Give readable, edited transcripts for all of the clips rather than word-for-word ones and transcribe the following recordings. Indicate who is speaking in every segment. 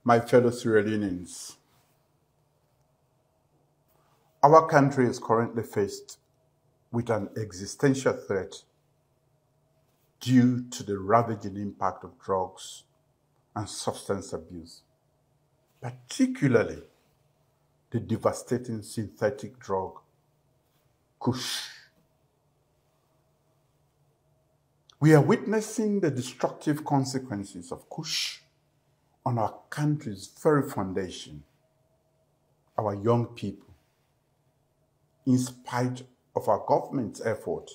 Speaker 1: My fellow Sierra Leoneans, our country is currently faced with an existential threat due to the ravaging impact of drugs and substance abuse, particularly the devastating synthetic drug, Kush. We are witnessing the destructive consequences of Kush on our country's very foundation, our young people, in spite of our government's effort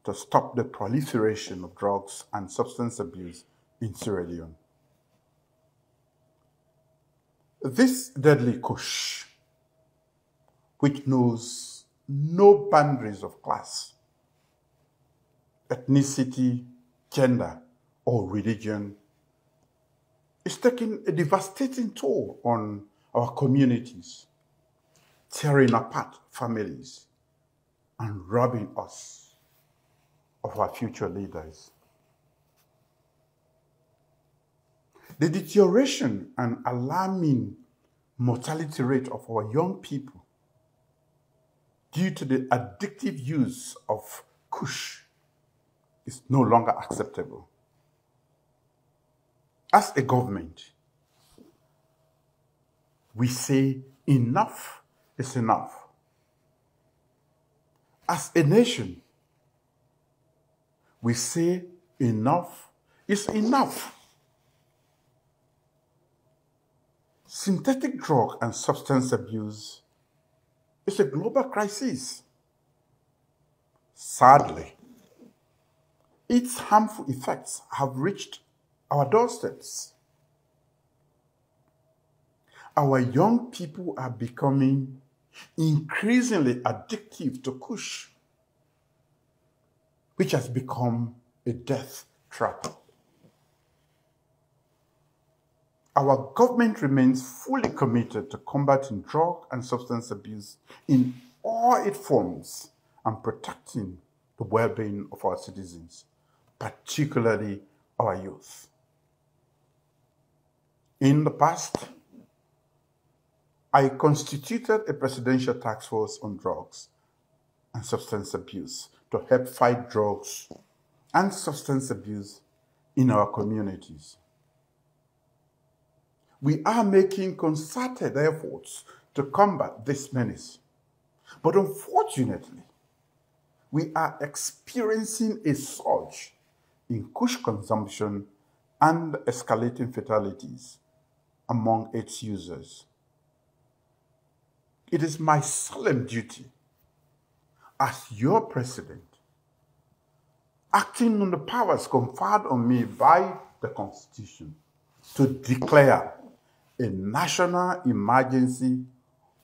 Speaker 1: to stop the proliferation of drugs and substance abuse in Sierra Leone. This deadly Kush, which knows no boundaries of class, ethnicity, gender, or religion, is taking a devastating toll on our communities, tearing apart families, and robbing us of our future leaders. The deterioration and alarming mortality rate of our young people due to the addictive use of Kush is no longer acceptable. As a government, we say enough is enough. As a nation, we say enough is enough. Synthetic drug and substance abuse is a global crisis. Sadly, its harmful effects have reached our doorsteps. Our young people are becoming increasingly addictive to Kush, which has become a death trap. Our government remains fully committed to combating drug and substance abuse in all its forms and protecting the well-being of our citizens, particularly our youth. In the past, I constituted a presidential task force on drugs and substance abuse to help fight drugs and substance abuse in our communities. We are making concerted efforts to combat this menace, but unfortunately, we are experiencing a surge in Kush consumption and escalating fatalities among its users. It is my solemn duty as your president, acting on the powers conferred on me by the Constitution, to declare a national emergency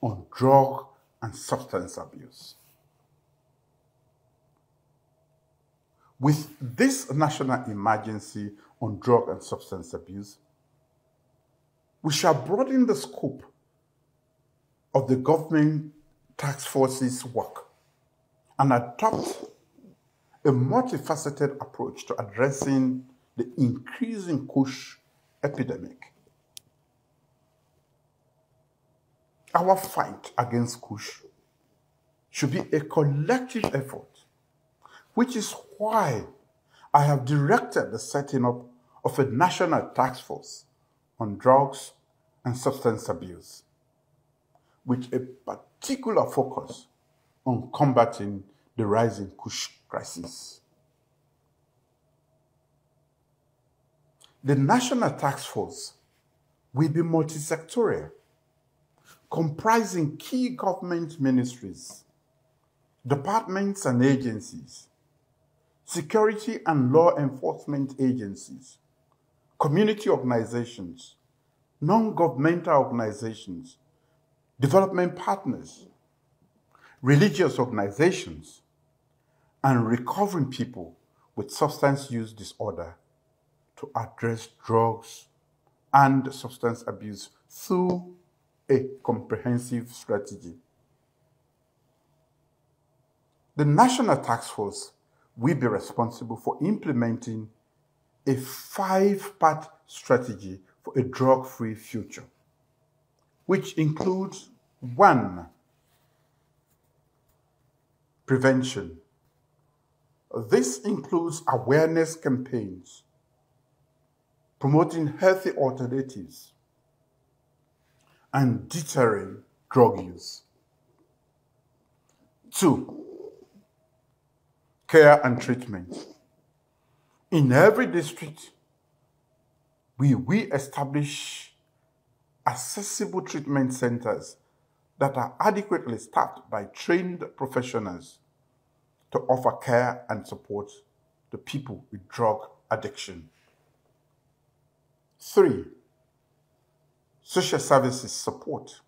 Speaker 1: on drug and substance abuse. With this national emergency on drug and substance abuse, we shall broaden the scope of the government task force's work and adopt a multifaceted approach to addressing the increasing Kush epidemic. Our fight against Kush should be a collective effort, which is why I have directed the setting up of a national task force on drugs and substance abuse, with a particular focus on combating the rising Kush crisis. The national task force will be multisectorial, comprising key government ministries, departments and agencies, security and law enforcement agencies, community organizations, non-governmental organizations, development partners, religious organizations, and recovering people with substance use disorder to address drugs and substance abuse through a comprehensive strategy. The National Task Force will be responsible for implementing a 5-part strategy for a drug-free future, which includes 1, prevention. This includes awareness campaigns, promoting healthy alternatives, and deterring drug use. 2, care and treatment. In every district, we establish accessible treatment centers that are adequately staffed by trained professionals to offer care and support to people with drug addiction. 3, social services support.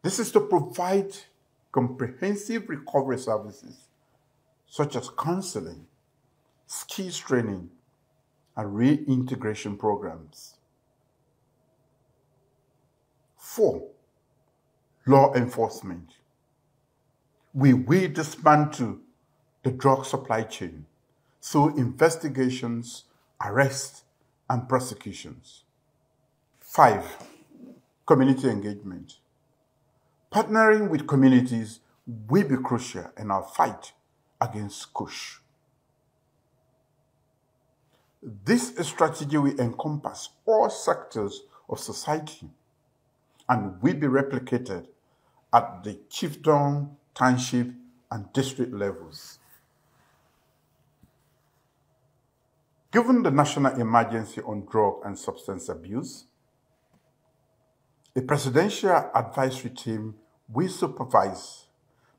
Speaker 1: This is to provide comprehensive recovery services such as counseling, skills training, and reintegration programs. 4, law enforcement. We will dismantle the drug supply chain through investigations, arrests, and prosecutions. 5, community engagement. Partnering with communities will be crucial in our fight against Kush. This strategy will encompass all sectors of society and will be replicated at the chiefdom, township, and district levels. Given the national emergency on drug and substance abuse, the Presidential Advisory Team will supervise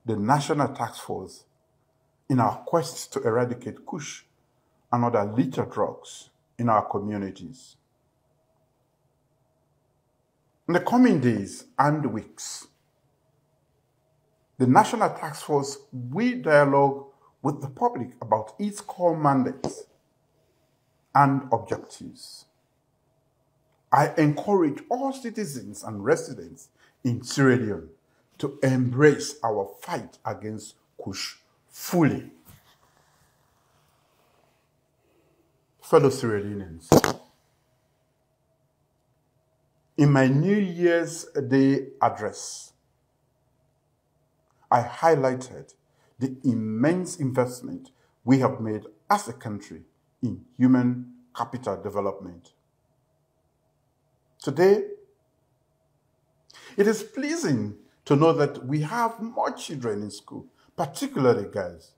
Speaker 1: the National Task Force in our quest to eradicate Kush and other lethal drugs in our communities. In the coming days and weeks, the National Task Force will dialogue with the public about its core mandates and objectives. I encourage all citizens and residents in Sierra Leone to embrace our fight against Kush fully. Fellow Sierra Leoneans, in my New Year's Day address, I highlighted the immense investment we have made as a country in human capital development. Today, it is pleasing to know that we have more children in school, particularly girls,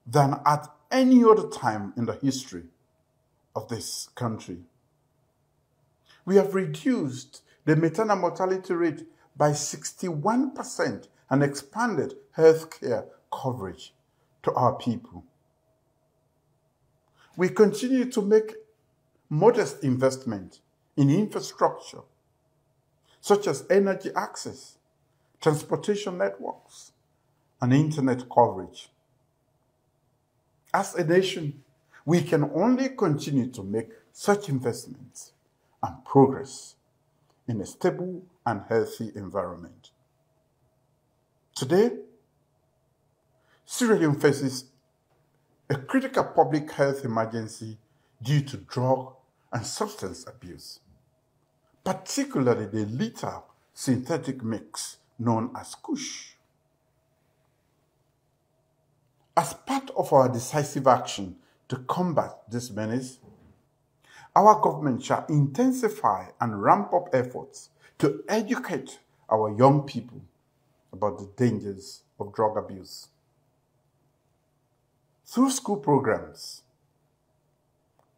Speaker 1: than at any other time in the history of this country. We have reduced the maternal mortality rate by 61% and expanded healthcare coverage to our people. We continue to make modest investment in infrastructure, such as energy access, transportation networks, and internet coverage. As a nation, we can only continue to make such investments and progress in a stable and healthy environment. Today, Sierra Leone faces a critical public health emergency due to drug and substance abuse, particularly the lethal synthetic mix known as Kush. As part of our decisive action to combat this menace, our government shall intensify and ramp up efforts to educate our young people about the dangers of drug abuse. Through school programs,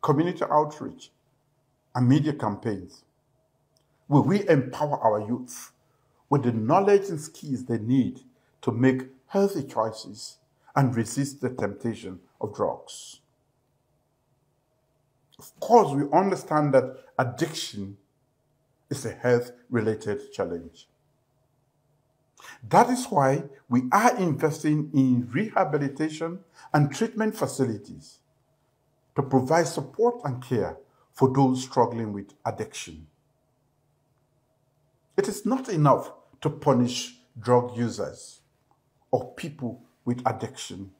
Speaker 1: community outreach, and media campaigns, we will empower our youth with the knowledge and skills they need to make healthy choices and resist the temptation of drugs. Of course, we understand that addiction is a health-related challenge. That is why we are investing in rehabilitation and treatment facilities to provide support and care for those struggling with addiction. It is not enough to punish drug users or people with addiction.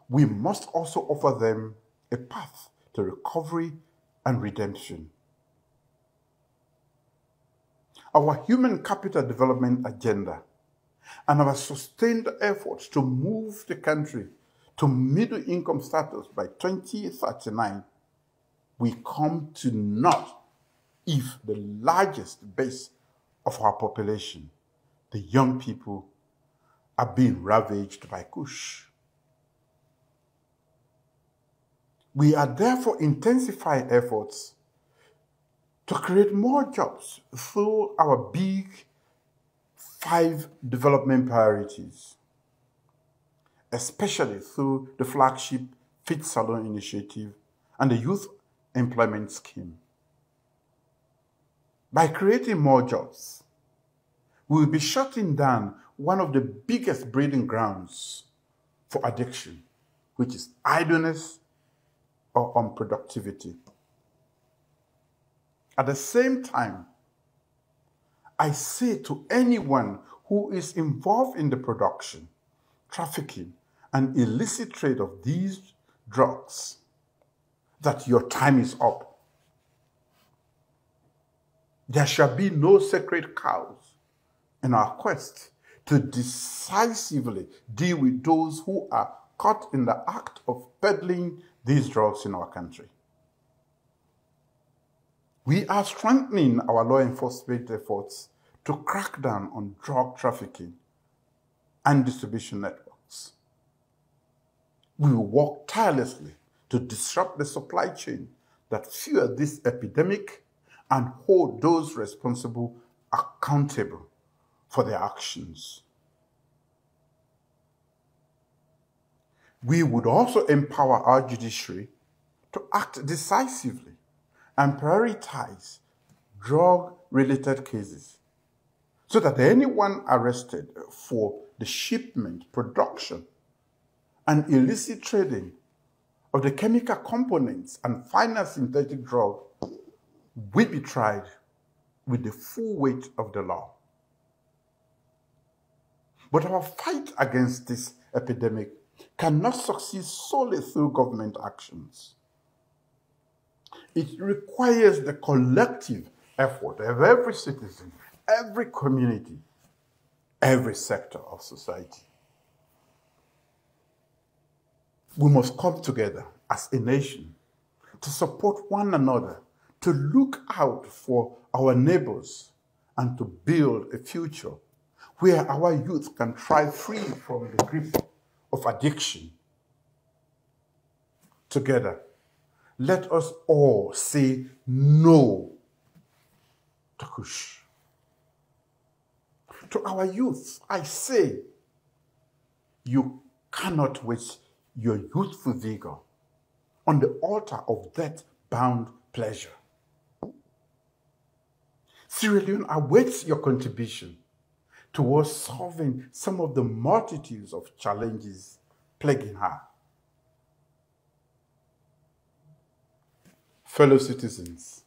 Speaker 1: We must also offer them a path to recovery and redemption. Our human capital development agenda and our sustained efforts to move the country to middle income status by 2039 will come to naught if the largest base of our population, the young people, are being ravaged by Kush. We are therefore intensifying efforts to create more jobs through our big 5 development priorities, especially through the flagship Fit Salon initiative and the Youth Employment Scheme. By creating more jobs, we will be shutting down one of the biggest breeding grounds for addiction, which is idleness or unproductivity. At the same time, I say to anyone who is involved in the production, trafficking, and illicit trade of these drugs that your time is up. There shall be no sacred cows in our quest to decisively deal with those who are caught in the act of peddling these drugs in our country. We are strengthening our law enforcement efforts to crack down on drug trafficking and distribution networks. We will work tirelessly to disrupt the supply chain that fuel this epidemic and hold those responsible accountable for their actions. We would also empower our judiciary to act decisively and prioritize drug-related cases so that anyone arrested for the shipment, production, and illicit trading of the chemical components and final synthetic drug will be tried with the full weight of the law. But our fight against this epidemic cannot succeed solely through government actions. It requires the collective effort of every citizen, every community, every sector of society. We must come together as a nation to support one another, to look out for our neighbors, and to build a future where our youth can thrive free from the grip of addiction. Together, let us all say no to Kush. To our youth, I say, you cannot waste your youthful vigor on the altar of death-bound pleasure. Sierra Leone awaits your contribution towards solving some of the multitudes of challenges plaguing her. Fellow citizens,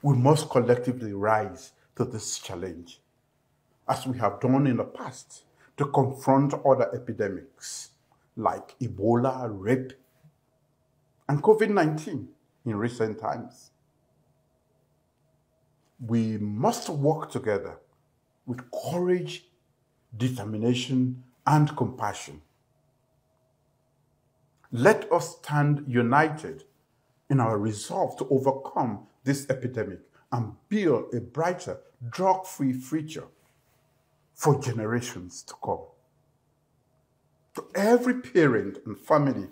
Speaker 1: we must collectively rise to this challenge, as we have done in the past, to confront other epidemics like Ebola, rape, and COVID-19 in recent times. We must work together with courage, determination, and compassion. Let us stand united in our resolve to overcome this epidemic and build a brighter, drug-free future for generations to come. To every parent and family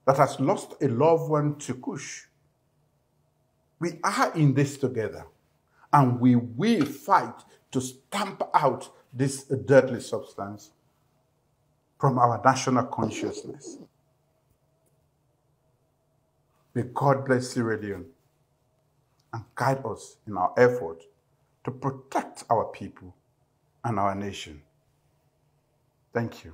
Speaker 1: that has lost a loved one to Kush, we are in this together, and we will fight to stamp out this deadly substance from our national consciousness. May God bless Sierra Leone and guide us in our effort to protect our people and our nation. Thank you.